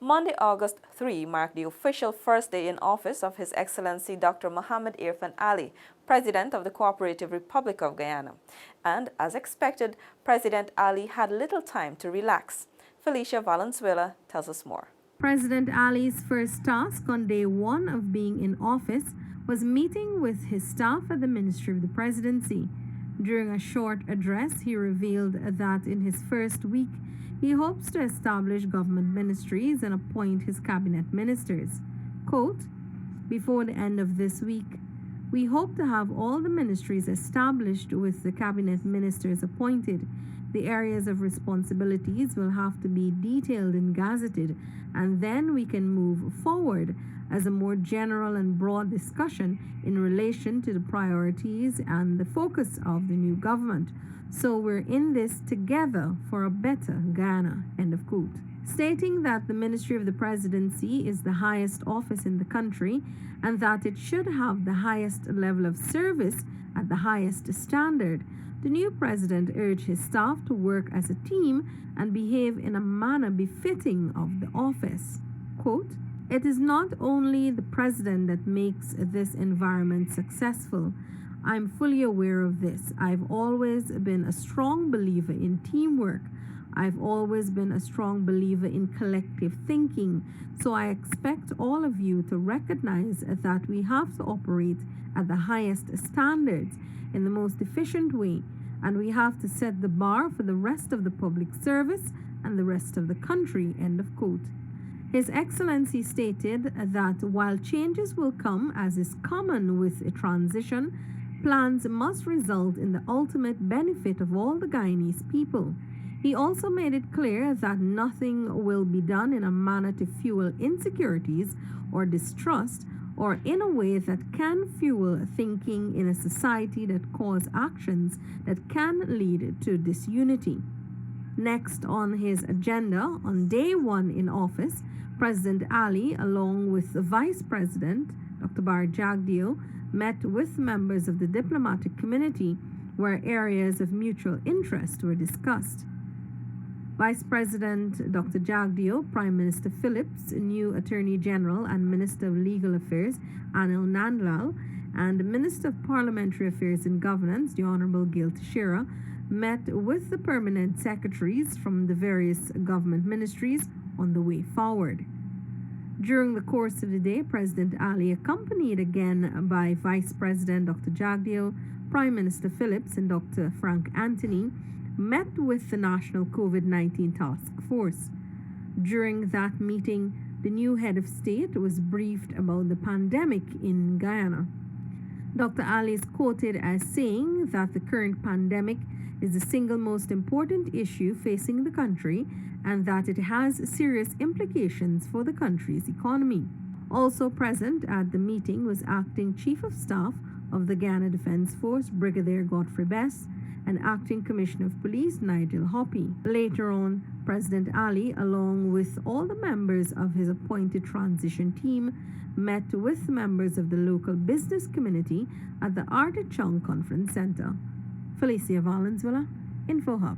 Monday, August 3 marked the official first day in office of His Excellency Dr. Mohamed Irfan Ali, President of the Cooperative Republic of Guyana. And as expected, President Ali had little time to relax. Felicia Valenzuela tells us more. President Ali's first task on day one of being in office was meeting with his staff at the Ministry of the Presidency. During a short address, he revealed that in his first week, he hopes to establish government ministries and appoint his cabinet ministers. Quote, "Before the end of this week, we hope to have all the ministries established with the cabinet ministers appointed. The areas of responsibilities will have to be detailed and gazetted, and then we can move forward as a more general and broad discussion in relation to the priorities and the focus of the new government. So we're in this together for a better Guyana," end of quote. Stating that the Ministry of the Presidency is the highest office in the country and that it should have the highest level of service at the highest standard, the new president urged his staff to work as a team and behave in a manner befitting of the office. Quote, "It is not only the president that makes this environment successful. I'm fully aware of this. I've always been a strong believer in teamwork. I've always been a strong believer in collective thinking. So I expect all of you to recognize that we have to operate at the highest standards in the most efficient way, and we have to set the bar for the rest of the public service and the rest of the country," end of quote. His Excellency stated that while changes will come, as is common with a transition, plans must result in the ultimate benefit of all the Guyanese people. He also made it clear that nothing will be done in a manner to fuel insecurities or distrust, or in a way that can fuel thinking in a society that cause actions that can lead to disunity. Next on his agenda, on day one in office, President Ali, along with the Vice President, Dr. Bar Jagdeo, met with members of the diplomatic community where areas of mutual interest were discussed. Vice President Dr. Jagdeo, Prime Minister Phillips, new Attorney General and Minister of Legal Affairs Anil Nandlal, and Minister of Parliamentary Affairs and Governance, the Honorable Gil Teixeira, met with the permanent secretaries from the various government ministries on the way forward. During the course of the day, President Ali, accompanied again by Vice President Dr. Jagdeo, Prime Minister Phillips, and Dr. Frank Anthony, met with the National COVID-19 Task Force. During that meeting, the new head of state was briefed about the pandemic in Guyana. Dr. Ali is quoted as saying that the current pandemic is the single most important issue facing the country and that it has serious implications for the country's economy. Also present at the meeting was Acting Chief of Staff of the Guyana Defense Force, Brigadier Godfrey Bess, and Acting Commissioner of Police, Nigel Hoppy. Later on, President Ali, along with all the members of his appointed transition team, met with members of the local business community at the Artichong Conference Center. Felicia Valenzuela, InfoHub.